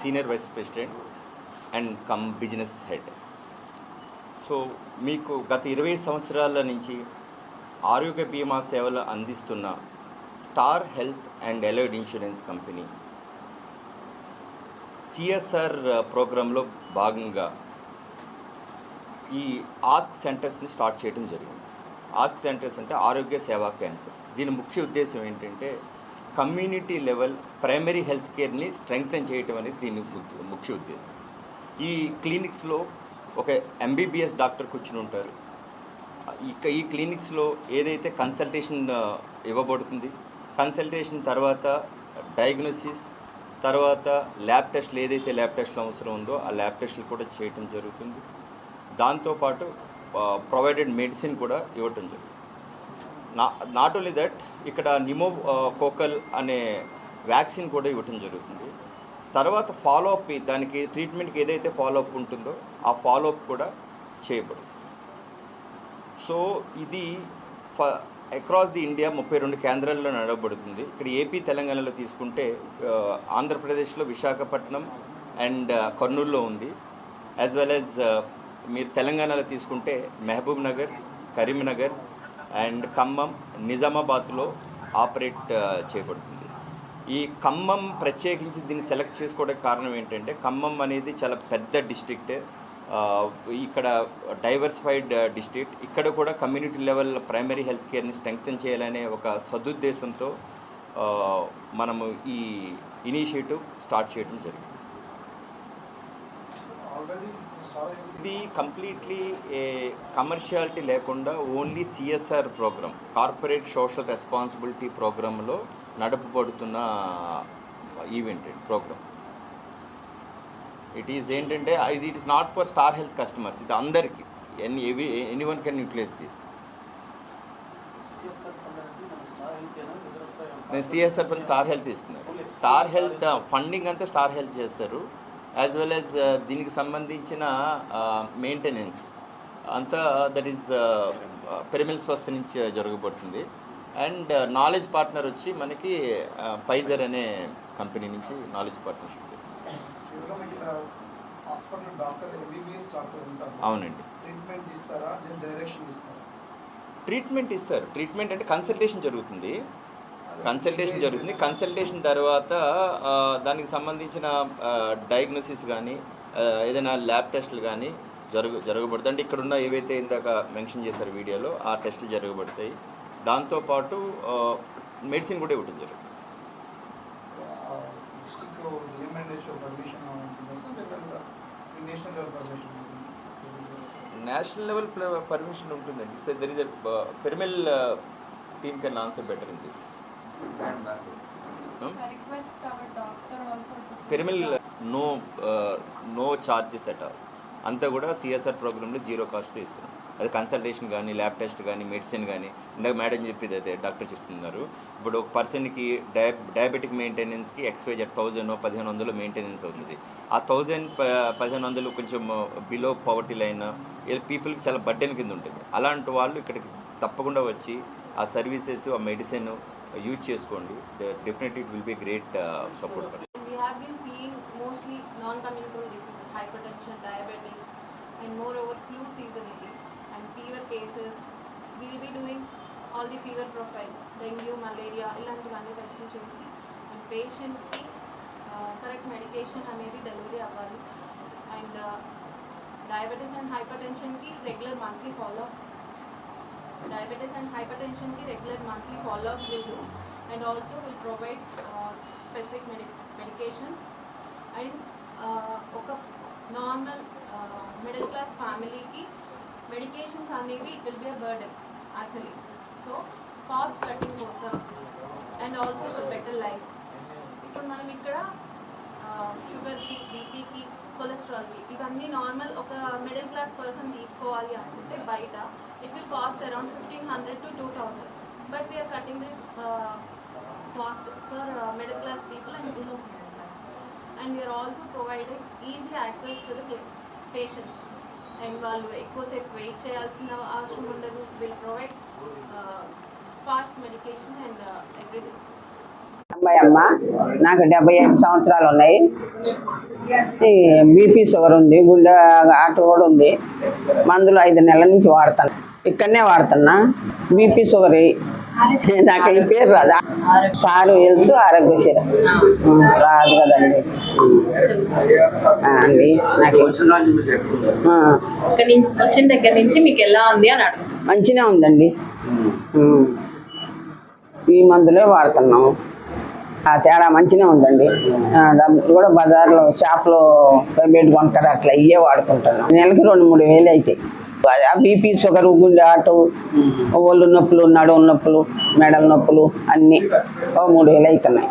Senior vice president and cum business head. So మీకు గత 20 సంవత్సరాల నుంచి ఆరోగ్య బీమా సేవలు అందిస్తున్న star health and allied insurance company CSR ప్రోగ్రాంలో భాగంగా ఈ ఆస్క్ సెంటర్స్ని స్టార్ట్ చేయడం జరిగింది. ఆస్క్ సెంటర్స్ అంటే ఆరోగ్య సేవా క్యాంపు. దీని ముఖ్య ఉద్దేశం ఏంటంటే కమ్యూనిటీ లెవెల్ ప్రైమరీ హెల్త్ కేర్ని స్ట్రెంగ్తన్ చేయటం అనేది దీని ముఖ్య ఉద్దేశం. ఈ క్లినిక్స్లో ఒక ఎంబీబీఎస్ డాక్టర్ కూర్చుని ఉంటారు. ఈ క్లినిక్స్లో ఏదైతే కన్సల్టేషన్ ఇవ్వబడుతుంది, కన్సల్టేషన్ తర్వాత డయాగ్నోసిస్, తర్వాత ల్యాబ్ టెస్ట్లు ఏదైతే ల్యాబ్ టెస్ట్లు అవసరం ఉందో ఆ ల్యాబ్ టెస్ట్లు కూడా చేయటం జరుగుతుంది. దాంతోపాటు ప్రొవైడెడ్ మెడిసిన్ కూడా ఇవ్వటం జరుగుతుంది. నాట్ ఓన్లీ దట్, ఇక్కడ నిమోకోకల్ అనే వ్యాక్సిన్ కూడా ఇవ్వటం జరుగుతుంది. తర్వాత ఫాలోఅప్, దానికి ట్రీట్మెంట్కి ఏదైతే ఫాలోఅప్ ఉంటుందో ఆ ఫాలోఅప్ కూడా చేయబడుతుంది. సో ఇది అక్రాస్ ది ఇండియా 32 కేంద్రాల్లో నడవబడుతుంది. ఇక్కడ ఏపీ తెలంగాణలో తీసుకుంటే ఆంధ్రప్రదేశ్లో విశాఖపట్నం అండ్ కర్నూలులో ఉంది. యాజ్ వెల్ యాజ్ మీరు తెలంగాణలో తీసుకుంటే మహబూబ్ నగర్, కరీంనగర్ అండ్ ఖమ్మం, నిజామాబాద్లో ఆపరేట్ చేయబడుతుంది. ఈ ఖమ్మం ప్రత్యేకించి దీన్ని సెలెక్ట్ చేసుకోవడానికి కారణం ఏంటంటే ఖమ్మం అనేది చాలా పెద్ద డిస్ట్రిక్ట్, ఇక్కడ డైవర్సిఫైడ్ డిస్ట్రిక్ట్. ఇక్కడ కూడా కమ్యూనిటీ లెవెల్ ప్రైమరీ హెల్త్ కేర్ని స్ట్రెంగ్తన్ చేయాలనే ఒక సదుద్దేశంతో మనము ఈ ఇనిషియేటివ్ స్టార్ట్ చేయడం జరిగింది. ఇది కంప్లీట్లీ కమర్షియాలిటీ లేకుండా only CSR program, corporate social responsibility ప్రోగ్రాంలో నడపబడుతున్న ఈవెంట్ ప్రోగ్రామ్. ఇట్ ఈజ్ ఏంటంటే it is not for star health customers, ఇది అందరికీ, ఎనీవన్ కెన్ యూటిలైజ్ దిస్. నేను సిఎస్ఆర్ ఫండ్ స్టార్ హెల్త్ ఇస్తున్నాను. స్టార్ హెల్త్ ఫండింగ్ అంతా స్టార్ హెల్త్ చేస్తారు. యాజ్ వెల్ యాజ్ దీనికి సంబంధించిన మెయింటెనెన్స్ అంతా దట్ ఈజ్ పిరమిల్ స్వస్థ నుంచి జరగబడుతుంది. అండ్ నాలెడ్జ్ పార్ట్నర్ వచ్చి మనకి ఫైజర్ అనే కంపెనీ నుంచి నాలెడ్జ్ పార్ట్నర్షిప్. అవునండి, ట్రీట్మెంట్ ఇస్తారు. ట్రీట్మెంట్ అంటే కన్సల్టేషన్ జరుగుతుంది. కన్సల్టేషన్ తర్వాత దానికి సంబంధించిన డయాగ్నోసిస్ కానీ ఏదైనా ల్యాబ్ టెస్టులు కానీ జరగబడతాయి. అంటే ఇక్కడున్న ఏవైతే ఇందాక మెన్షన్ చేశారు వీడియోలో ఆ టెస్టులు జరగబడతాయి. దాంతోపాటు మెడిసిన్ కూడా ఇవ్వడం జరుగుతుంది. నేషనల్ లెవెల్ పర్మిషన్ ఉంటుందండి. So there is a Piramal team can answer better in this. Piramal no charges at all, అంతా కూడా సిఎస్ఆర్ ప్రోగ్రాంలో జీరో కాస్ట్తో ఇస్తున్నాం. అది కన్సల్టేషన్ కానీ, ల్యాబ్ టెస్ట్ కానీ, మెడిసిన్ కానీ. ఇందాక మేడం చెప్పేది అయితే డాక్టర్ చెప్తున్నారు. ఇప్పుడు ఒక పర్సన్కి డయాబెటిక్ మెయింటెనెన్స్కి ఎక్స్పైజర్ 1000-1500 మెయింటెనెన్స్ అవుతుంది. ఆ 1000-1500 కొంచెం బిలో పవర్టీ లైన్ పీపుల్కి చాలా బర్డెన్ కింద ఉంటుంది. అలాంటి వాళ్ళు ఇక్కడికి తప్పకుండా వచ్చి ఆ సర్వీసెస్, ఆ మెడిసిన్ యూజ్ చేసుకోండి. Definitely it will be great support for. We have been seeing mostly non-communicable diseases, hypertension, diabetes, and moreover flu seasonally and fever cases. We will be doing all the fever profile, dengue, malaria, ఇలాంటివన్నీ టెస్టులు చేసి and పేషెంట్కి correct medication అనేది delivery అవ్వాలి. And diabetes and హైపర్టెన్షన్కి regular monthly follow up will do, and also will provide specific medications. And ఒక normal middle class ఫ్యామిలీకి medications అనేవి it will be a burden actually. So cost cutting కోసం and also for better life. ఇప్పుడు మనం ఇక్కడ షుగర్కి, బీపీకి, కొలెస్ట్రాల్కి ఇవన్నీ నార్మల్ ఒక మిడిల్ క్లాస్ పర్సన్ తీసుకోవాలి అనుకుంటే బయట it will cost around 1500 to 2000, but we are cutting this cost for middle class people and below middle class, and we are also providing easy access to the patients. And వాళ్ళు ఎక్కువసేపు wait చేయాల్సిన అవసరం ఉండదు. will provide fast medication and everything. అమ్మాయి అమ్మ నాకు 75 సంవత్సరాలు ఉన్నాయి. ఈ బీపీ షుగర్ ఉంది, గుండె ఆట కూడా ఉంది. మందులు 5 నెలల నుంచి వాడతాను. ఇక్కడనే వాడుతున్నా. బీపీ షుగర్ నాకు ఈ పేరు రాదా, స్టార్ హెల్త్ ఆరోగ్యశ్రీ రాదు కదండి అండి. నాకు వచ్చిన దగ్గర నుంచి మీకు ఎలా ఉంది అని అడుగుతాను. మంచిగా ఉందండి. ఈ మందులే వాడుతున్నాము. ఆ తేడా మంచిగా ఉందండి. డబ్బులు కూడా బజార్లో షాప్లో పెట్టుకుంటారు, అట్లా ఇవే వాడుకుంటున్నాం. నెలకి 2-3 వేలు అవుతాయి. బీపీ షుగర్ గుండె ఆటు ఒళ్ళు నొప్పులు నడుము నొప్పులు మెడల నొప్పులు అన్నీ 3 వేలు అవుతున్నాయి.